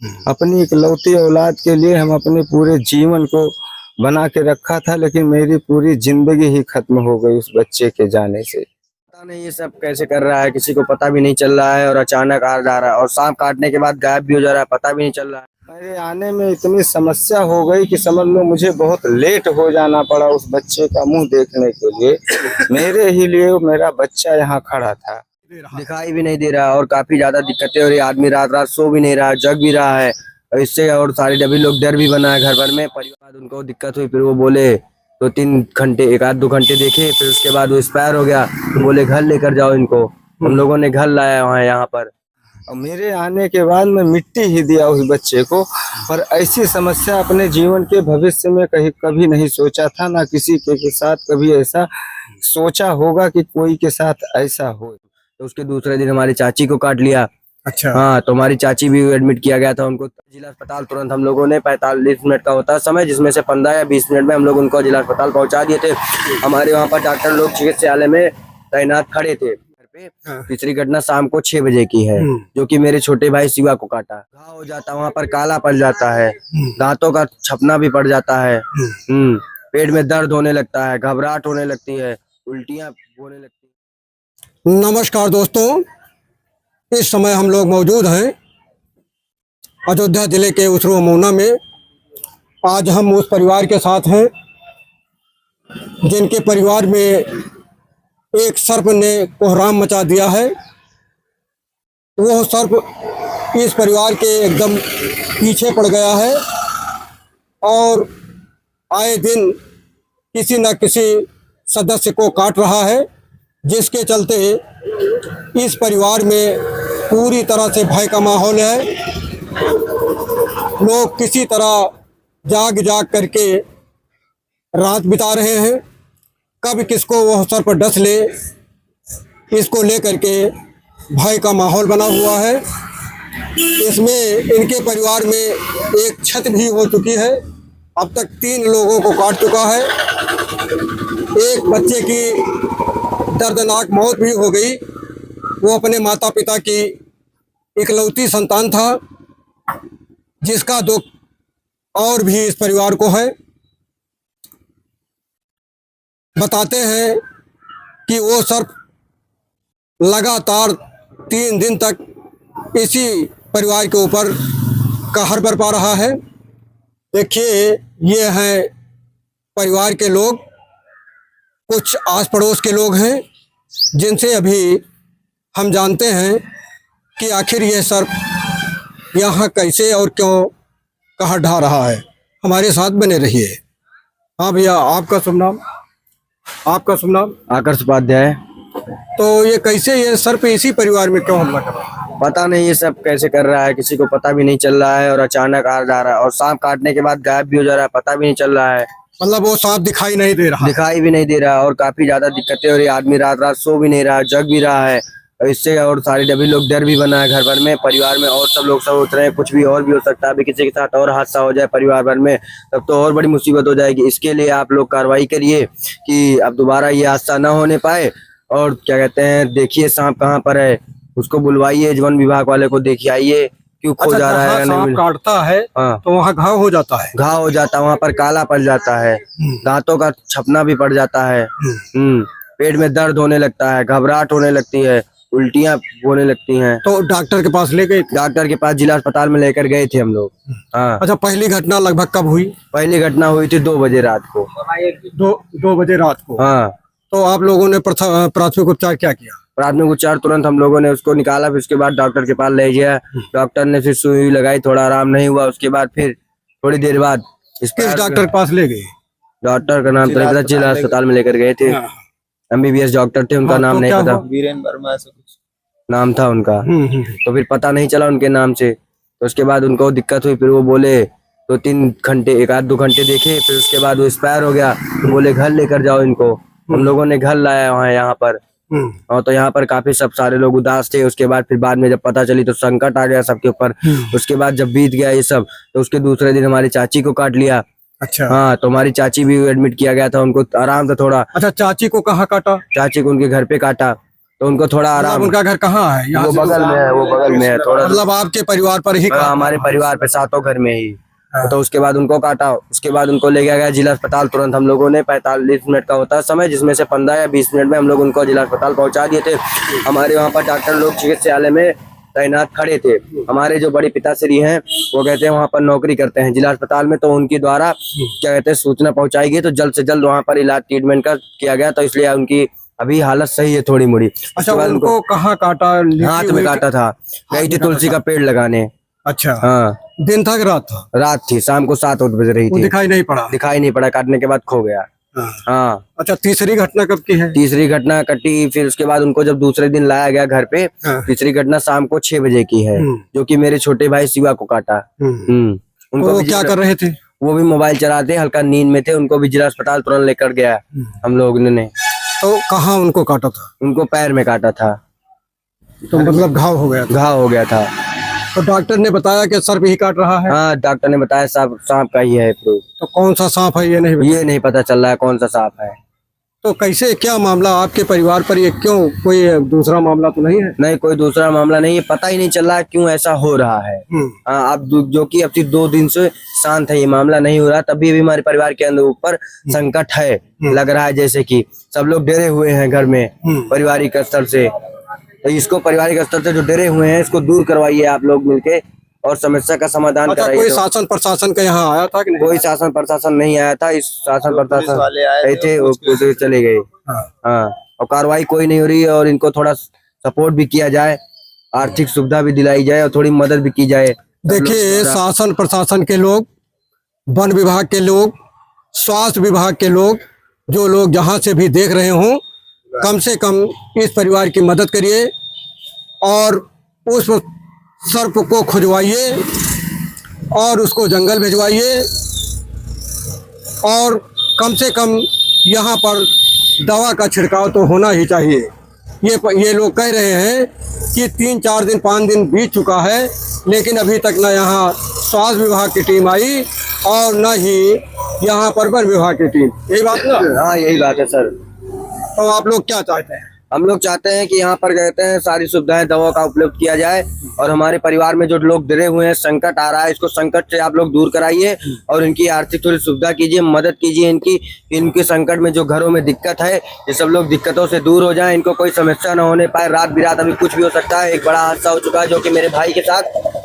अपनी इकलौती औलाद के लिए हम अपने पूरे जीवन को बना के रखा था, लेकिन मेरी पूरी जिंदगी ही खत्म हो गई उस बच्चे के जाने से। पता नहीं ये सब कैसे कर रहा है, किसी को पता भी नहीं चल रहा है और अचानक आ जा रहा है और सांप काटने के बाद गायब भी हो जा रहा है, पता भी नहीं चल रहा है। मेरे आने में इतनी समस्या हो गई कि समझ लो मुझे बहुत लेट हो जाना पड़ा उस बच्चे का मुंह देखने के लिए। मेरे ही लिए मेरा बच्चा यहाँ खड़ा था, दिखाई भी नहीं दे रहा और काफी ज्यादा दिक्कतें हो रही। आदमी रात रात सो भी नहीं रहा, जग भी रहा है और इससे और सारे डबी लोग डर भी बना है घर भर में। परिवार उनको दिक्कत हुई, फिर वो बोले 2-3 घंटे, 1-2 घंटे देखे, फिर उसके बाद वो एक्सपायर हो गया तो बोले घर लेकर जाओ इनको। हम लोगों ने घर लाया वहाँ यहाँ पर और मेरे आने के बाद मैं मिट्टी ही दिया उस बच्चे को। पर ऐसी समस्या अपने जीवन के भविष्य में कभी नहीं सोचा था, ना किसी के साथ कभी ऐसा सोचा होगा कि कोई के साथ ऐसा हो। तो उसके दूसरे दिन हमारी चाची को काट लिया। अच्छा। हाँ, तो हमारी चाची भी एडमिट किया गया था, उनको जिला अस्पताल तुरंत हम लोगों ने 45 मिनट का होता है समय, जिसमें से 15 या 20 मिनट में हम लोग उनको जिला अस्पताल पहुंचा दिए थे। हमारे वहाँ पर डॉक्टर लोग चिकित्सालय में तैनात खड़े थे घर पे। तीसरी घटना शाम को 6 बजे की है, जो कि मेरे छोटे भाई शिवा को काटा। घाव हो जाता है, वहाँ पर काला पड़ जाता है, दांतों का छपना भी पड़ जाता है, पेट में दर्द होने लगता है, घबराहट होने लगती है, उल्टियाँ होने लगती है। नमस्कार दोस्तों, इस समय हम लोग मौजूद हैं अयोध्या जिले के उसरू मोहना में। आज हम उस परिवार के साथ हैं जिनके परिवार में एक सर्प ने कोहराम मचा दिया है। वो सर्प इस परिवार के एकदम पीछे पड़ गया है और आए दिन किसी न किसी सदस्य को काट रहा है, जिसके चलते इस परिवार में पूरी तरह से भय का माहौल है। लोग किसी तरह जाग जाग करके रात बिता रहे हैं। कब किसको वह सर्प डस ले, इसको लेकर के भय का माहौल बना हुआ है। इसमें इनके परिवार में एक क्षति भी हो चुकी है। अब तक 3 लोगों को काट चुका है। एक बच्चे की दर्दनाक मौत भी हो गई। वो अपने माता पिता की इकलौती संतान था, जिसका दुख और भी इस परिवार को है। बताते हैं कि वो सर्प लगातार 3 दिन तक इसी परिवार के ऊपर कहर बरपा रहा है। देखिए, ये हैं परिवार के लोग, कुछ आस पड़ोस के लोग हैं जिनसे अभी हम जानते हैं कि आखिर ये सर्प यहाँ कैसे और क्यों कहर ढा रहा है। हमारे साथ बने रहिए। हाँ भैया, आपका शुभ नाम? आपका शुभ नाम? आकर्ष उपाध्याय। तो ये कैसे ये सर्प इसी परिवार में क्यों हमला कर रहा है? पता नहीं ये सब कैसे कर रहा है, किसी को पता भी नहीं चल रहा है और अचानक आ जा रहा है और सांप काटने के बाद गायब भी हो जा रहा है, पता भी नहीं चल रहा है। मतलब वो सांप दिखाई नहीं दे रहा? दिखाई भी नहीं दे रहा और काफी ज्यादा दिक्कतें हो रही। आदमी रात रात सो भी नहीं रहा, जग भी रहा है और इससे और सारे डबी लोग डर भी बना है घर भर में। परिवार में और सब लोग सोच रहे हैं कुछ भी और भी हो सकता है, अभी किसी के साथ और हादसा हो जाए परिवार भर में, तब तो और बड़ी मुसीबत हो जाएगी। इसके लिए आप लोग कार्रवाई करिए कि अब दोबारा ये हादसा ना होने पाए। और क्या कहते हैं, देखिए सांप कहाँ पर है, उसको बुलवाइए, वन विभाग वाले को देखिए, आइए क्यों खो जा रहा है। सांप काटता है तो वहाँ घाव हो जाता है? घाव हो जाता है, वहाँ पर काला पड़ जाता है, दांतों का छपना भी पड़ जाता है, पेट में दर्द होने लगता है, घबराहट होने लगती है, उल्टियाँ होने लगती हैं। तो डॉक्टर के पास ले गए? डॉक्टर के पास जिला अस्पताल में लेकर गए थे हम लोग। हाँ। अच्छा, पहली घटना लगभग कब हुई? पहली घटना हुई थी 2 बजे रात को। 2 बजे रात को? हाँ। तो आप लोगों ने प्राथमिक उपचार क्या किया? प्राथमिक उपचार तुरंत हम लोगों ने उसको निकाला, फिर उसके बाद डॉक्टर के पास ले गया। डॉक्टर ने फिर सुई लगाई, थोड़ा आराम नहीं हुआ, उसके बाद फिर थोड़ी देर बाद किस डॉक्टर के पास ले गए? डॉक्टर का नाम तो नहीं पता, जिला अस्पताल में लेकर गए थे। MBBS डॉक्टर थे, उनका नाम नहीं पता, वीरेंद्र वर्मा ऐसा कुछ नाम था उनका। तो फिर पता नहीं चला उनके नाम से। तो उसके बाद उनको दिक्कत हुई, फिर वो बोले 2-3 घंटे, 1-2 घंटे देखे, फिर उसके बाद वो एक्सपायर हो गया तो बोले घर लेकर जाओ इनको। हम लोगों ने घर लाया वहाँ यहाँ पर और तो यहाँ पर काफी सब सारे लोग उदास थे। उसके बाद फिर बाद में जब पता चली तो संकट आ गया सबके ऊपर। उसके बाद जब बीत गया ये सब तो उसके दूसरे दिन हमारी चाची को काट लिया। अच्छा। हाँ, तो हमारी चाची भी एडमिट किया गया था, उनको आराम था थोड़ा। अच्छा, चाची को कहाँ काटा? चाची को उनके घर पे काटा। तो उनको थोड़ा मतलब आराम। उनका घर कहाँ है? यहाँ वो से बगल में है, वो बगल में है थोड़ा। मतलब आपके परिवार पर ही हाँ, हमारे परिवार पे सातों घर में ही। तो उसके बाद उनको काटा, उसके बाद उनको ले गया जिला अस्पताल तुरंत। हम लोगों ने 45 मिनट का होता है समय, जिसमें से 15 या 20 मिनट में हम लोग उनको जिला अस्पताल पहुंचा दिए थे। हमारे वहाँ पर डॉक्टर लोग चिकित्सालय में तैनात खड़े थे। हमारे जो बड़े पिताश्री हैं वो कहते हैं वहाँ पर नौकरी करते हैं जिला अस्पताल में, तो उनके द्वारा क्या कहते हैं सूचना पहुंचाई गई, तो जल्द से जल्द वहाँ पर इलाज ट्रीटमेंट का किया गया। तो इसलिए उनकी अभी हालत सही है थोड़ी मोड़ी। अच्छा, उसके बाद उनको कहाँ काटा? हाथ में काटा था, गई थी तुलसी का पेड़ लगाने। अच्छा, हाँ, दिन था कि रात था? रात थी, शाम को 7 बज रही वो थी। दिखाई नहीं पड़ा? दिखाई नहीं पड़ा, काटने के बाद खो गया। हाँ। हाँ। अच्छा, तीसरी घटना कब की है? तीसरी घटना कटी, फिर उसके बाद उनको जब दूसरे दिन लाया गया घर पे, हाँ। तीसरी घटना शाम को 6 बजे की है, जो कि मेरे छोटे भाई शिवा को काटा। उनको वो भी क्या कर रहे थे? वो भी मोबाइल चलाते, हल्का नींद में थे। उनको भी जिला अस्पताल तुरंत लेकर गया हम लोग ने। तो कहाँ उनको काटा था? उनको पैर में काटा था। तो मतलब घाव हो गया था? घाव हो गया था। तो डॉक्टर ने बताया कि सर पे ही काट रहा है? हाँ, डॉक्टर ने बताया सांप का ही है। तो कौन सा सांप है ये नहीं पता चल रहा है कौन सा सांप है। तो कैसे, क्या मामला आपके परिवार पर? ये क्यों, कोई दूसरा मामला तो नहीं है? नहीं, कोई दूसरा मामला नहीं है, पता ही नहीं चल रहा है क्यों ऐसा हो रहा है। हाँ, अब जो कि अब 2 दिन से शांत है, ये मामला नहीं हो रहा, तभी भी हमारे परिवार के अंदर ऊपर संकट है। लग रहा है जैसे कि सब लोग डरे हुए हैं घर में पारिवारिक स्तर से। तो इसको पारिवारिक स्तर से जो डरे हुए हैं इसको दूर करवाइए आप लोग मिलके और समस्या का समाधान अच्छा, कराइए। कोई शासन प्रशासन का यहाँ आया था कि नहीं? कोई शासन प्रशासन नहीं आया था। इस शासन प्रशासन आए थे, वो पुलिस चले गए। हाँ, और कार्रवाई कोई नहीं हो रही है। और इनको थोड़ा सपोर्ट भी किया जाए, आर्थिक सुविधा भी दिलाई जाए और थोड़ी मदद भी की जाए। देखिए, शासन प्रशासन के लोग, वन विभाग के लोग, स्वास्थ्य विभाग के लोग, जो लोग जहाँ से भी देख रहे हों, कम से कम इस परिवार की मदद करिए और उस सर्प को खुजवाइए और उसको जंगल भिजवाइए। और कम से कम यहाँ पर दवा का छिड़काव तो होना ही चाहिए। ये लोग कह रहे हैं कि 3, 4 दिन, 5 दिन बीत चुका है, लेकिन अभी तक न यहाँ स्वास्थ्य विभाग की टीम आई और न ही यहाँ पर वन विभाग की टीम। यही बात ना? हाँ, यही बात है सर। तो आप लोग क्या चाहते हैं? हम लोग चाहते हैं कि यहाँ पर कहते हैं सारी सुविधाएं, दवा का उपलब्ध किया जाए और हमारे परिवार में जो लोग डरे हुए हैं, संकट आ रहा है, इसको संकट से आप लोग दूर कराइए और इनकी आर्थिक थोड़ी सुविधा कीजिए, मदद कीजिए। इनके संकट में जो घरों में दिक्कत है, ये सब लोग दिक्कतों से दूर हो जाएं, इनको कोई समस्या न होने पाए। रात बिरात अभी कुछ भी हो सकता है। एक बड़ा हादसा हो चुका है जो कि मेरे भाई के साथ,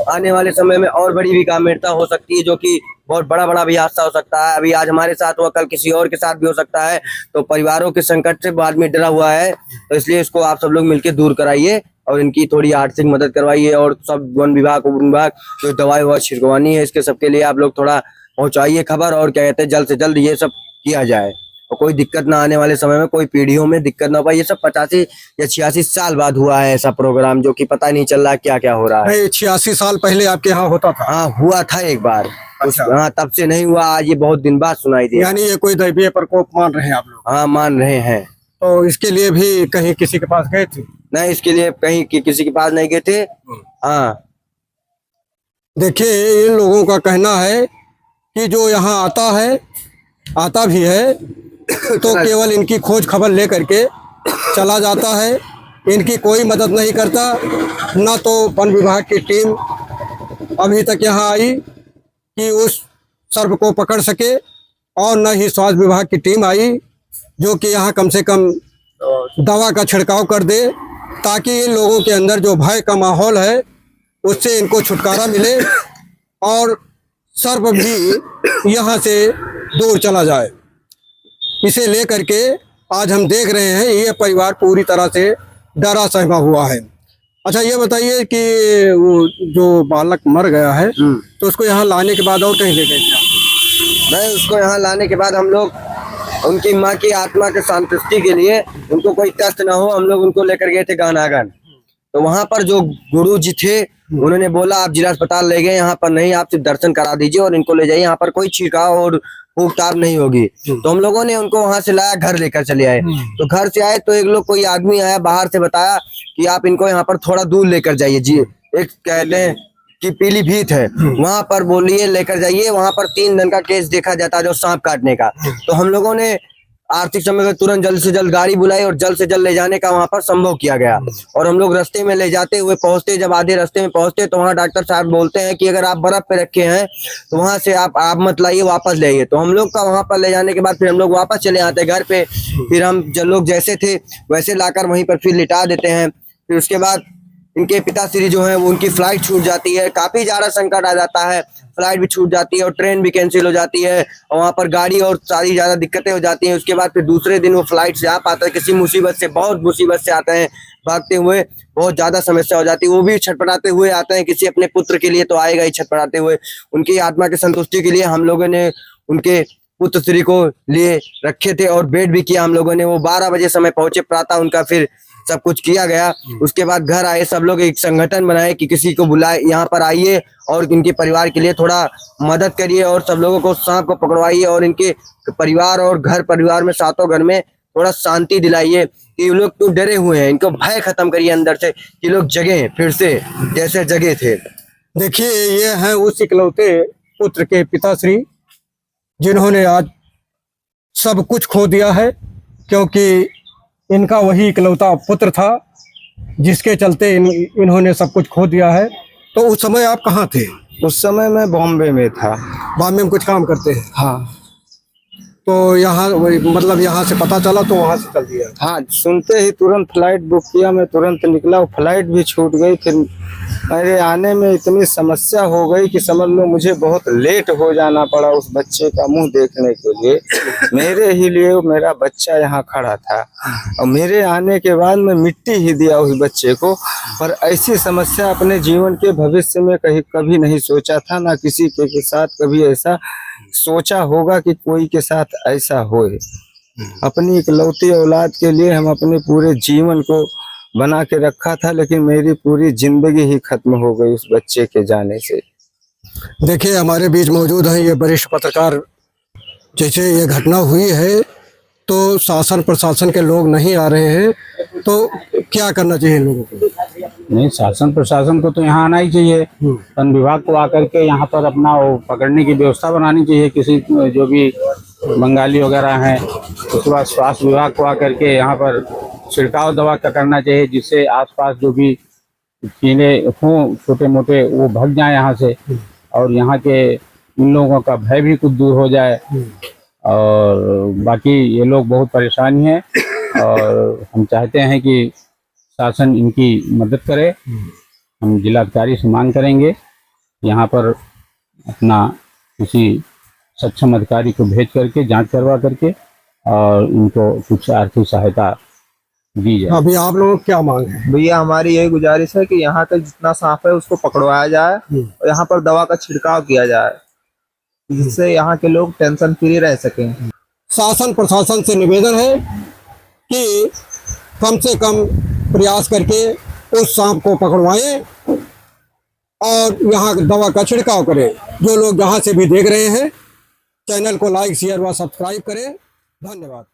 आने वाले समय में और बड़ी भी गंभीरता हो सकती है, जो कि बहुत बड़ा भी हादसा हो सकता है। अभी आज हमारे साथ हुआ, कल किसी और के साथ भी हो सकता है। तो परिवारों के संकट से आदमी डरा हुआ है, तो इसलिए इसको आप सब लोग मिलकर दूर कराइए और इनकी थोड़ी आर्थिक मदद करवाइए। और सब वन विभाग जो दवाई छिड़कवानी है, इसके सबके लिए आप लोग थोड़ा पहुंचाइए खबर और क्या कहते हैं जल्द से जल्द ये सब किया जाए और कोई दिक्कत ना आने वाले समय में, कोई पीढ़ियों में दिक्कत ना पाए। ये सब 85 या 86 साल बाद हुआ है ऐसा प्रोग्राम, जो कि पता नहीं चल रहा क्या क्या हो रहा है। 86 साल पहले आपके यहाँ होता था? हाँ, हुआ था एक बार। अच्छा। हाँ, तब से नहीं हुआ, आज ये बहुत दिन बाद सुनाई दिया। यानी ये कोई दैवीय प्रकोप मान रहे हैं आप लोग? हाँ, मान रहे हैं। तो इसके लिए भी कहीं किसी के पास गए थे? नहीं, इसके लिए कहीं किसी के पास नहीं गए थे। हाँ, देखिए, इन लोगों का कहना है कि जो यहाँ आता भी है तो केवल इनकी खोज खबर लेकर के चला जाता है। इनकी कोई मदद नहीं करता। न तो वन विभाग की टीम अभी तक यहाँ आई कि उस सर्प को पकड़ सके और न ही स्वास्थ्य विभाग की टीम आई जो कि यहाँ कम से कम दवा का छिड़काव कर दे, ताकि इन लोगों के अंदर जो भय का माहौल है उससे इनको छुटकारा मिले और सर्प भी यहाँ से दूर चला जाए। इसे लेकर के आज हम देख रहे हैं ये परिवार पूरी तरह से डरा सहमा हुआ है। अच्छा, ये बताइए कि वो जो बालक मर गया है तो उसको यहाँ लाने के बाद और कहीं ले गए थे? नहीं, उसको यहाँ लाने के बाद हम लोग उनकी माँ की आत्मा के संतुष्टि के लिए, उनको कोई कष्ट ना हो, हम लोग उनको लेकर गए थे गानागन। तो वहाँ पर जो गुरु जी थे उन्होंने बोला आप जिला अस्पताल ले गए, यहाँ पर नहीं, आप सिर्फ दर्शन करा दीजिए और इनको ले जाइए, यहाँ पर कोई छिड़काव और फूंक-ताप नहीं होगी। तो हम लोगों ने उनको वहां से लाया, घर लेकर चले आए। तो घर से आए तो एक लोग, कोई आदमी आया बाहर से, बताया कि आप इनको यहाँ पर थोड़ा दूर लेकर जाइए जी, एक कहते हैं कि पीलीभीत है, वहां पर बोलिए लेकर जाइए, वहां पर 3 दिन का केस देखा जाता है जो सांप काटने का। तो हम लोगों ने आर्थिक समय में तुरंत जल्द से जल्द गाड़ी बुलाई और जल्द से जल्द ले जाने का वहां पर संभव किया गया। और हम लोग रास्ते में ले जाते हुए पहुंचते, जब आधे रास्ते में पहुंचते तो वहाँ डॉक्टर साहब बोलते हैं कि अगर आप बर्फ पे रखे हैं तो वहां से आप मत लाइए, वापस ले आइए। तो हम लोग का वहां पर ले जाने के बाद फिर हम लोग वापस चले आते घर पे। फिर हम लोग जैसे थे वैसे लाकर वहीं पर फिर लिटा देते हैं। फिर उसके बाद इनके पिताश्री जो है वो उनकी फ्लाइट छूट जाती है, काफी ज्यादा संकट आ जाता है, फ्लाइट भी छूट जाती है और ट्रेन भी कैंसिल हो जाती है और वहाँ पर गाड़ी और सारी ज्यादा दिक्कतें हो जाती हैं। उसके बाद फिर दूसरे दिन वो फ्लाइट से आ पाता है, किसी मुसीबत से, बहुत मुसीबत से आते हैं भागते हुए, बहुत ज्यादा समस्या हो जाती है। वो भी छटपटाते हुए आते हैं, किसी अपने पुत्र के लिए तो आएगा ही छटपटाते हुए। उनकी आत्मा की संतुष्टि के लिए हम लोगों ने उनके पुत्र श्री को लिए रखे थे और वेट भी किया हम लोगों ने। वो 12 बजे समय पहुंचे, प्रातः उनका फिर सब कुछ किया गया। उसके बाद घर आए, सब लोग एक संगठन बनाए कि किसी को बुलाए, यहाँ पर आइए और इनके परिवार के लिए थोड़ा मदद करिए और सब लोगों को सांप को पकड़वाइए और इनके परिवार और घर परिवार में, सातों घर में थोड़ा शांति दिलाइए कि ये लोग तो डरे हुए हैं, इनको भय खत्म करिए अंदर से कि लोग जगे फिर से जैसे जगे थे। देखिए, ये हैं उस इकलौते पुत्र के पिताश्री जिन्होंने आज सब कुछ खो दिया है, क्योंकि इनका वही इकलौता पुत्र था जिसके चलते इन्होंने सब कुछ खो दिया है। तो उस समय आप कहाँ थे? उस समय मैं बॉम्बे में था। बॉम्बे में कुछ काम करते हैं? हाँ। तो यहाँ मतलब यहाँ से पता चला तो वहाँ से चल दिया? हाँ, सुनते ही तुरंत फ्लाइट बुक किया, मैं तुरंत निकला, वो फ्लाइट भी छूट गई। फिर मेरे आने में इतनी समस्या हो गई कि समझ लो मुझे बहुत लेट हो जाना पड़ा उस बच्चे का मुंह देखने के लिए। मेरे ही लिए मेरा बच्चा यहाँ खड़ा था और मेरे आने के बाद मैं मिट्टी ही दिया उस बच्चे को। पर ऐसी समस्या अपने जीवन के भविष्य में कभी नहीं सोचा था, ना किसी के साथ कभी ऐसा सोचा होगा कि कोई के साथ ऐसा होए। अपनी इकलौती औलाद के लिए हम अपने पूरे जीवन को बना के रखा था, लेकिन मेरी पूरी जिंदगी ही खत्म हो गई उस बच्चे के जाने से। देखिए, हमारे बीच मौजूद हैं ये वरिष्ठ पत्रकार। जैसे ये घटना हुई है तो शासन प्रशासन के लोग नहीं आ रहे हैं, तो क्या करना चाहिए इन लोगों को? नहीं, शासन प्रशासन को तो यहाँ आना ही चाहिए, वन विभाग को आकर के यहाँ पर अपना वो पकड़ने की व्यवस्था बनानी चाहिए, किसी जो भी बंगाली वगैरह हैं। उसके बाद स्वास्थ्य विभाग को आकर के यहाँ पर छिड़काव दवा का करना चाहिए, जिससे आसपास जो भी कीड़े हों छोटे मोटे वो भाग जाएं यहाँ से और यहाँ के इन लोगों का भय भी कुछ दूर हो जाए। और बाकी ये लोग बहुत परेशानी है और हम चाहते हैं कि शासन इनकी मदद करे। हम जिलाधिकारी से मांग करेंगे यहाँ पर अपना किसी सक्षम अधिकारी को भेज करके जांच करवा करके और इनको कुछ आर्थिक सहायता दी जाए। अभी आप लोगों की क्या मांग है? भैया, हमारी यही गुजारिश है कि यहाँ का जितना सांप है उसको पकड़वाया जाए और यहाँ पर दवा का छिड़काव किया जाए, जिससे यहाँ के लोग टेंशन फ्री रह सकें। शासन प्रशासन से निवेदन है कि कम से कम प्रयास करके उस सांप को पकड़वाएं और यहाँ दवा का छिड़काव करें। जो लोग यहाँ से भी देख रहे हैं, चैनल को लाइक शेयर व सब्सक्राइब करें। धन्यवाद।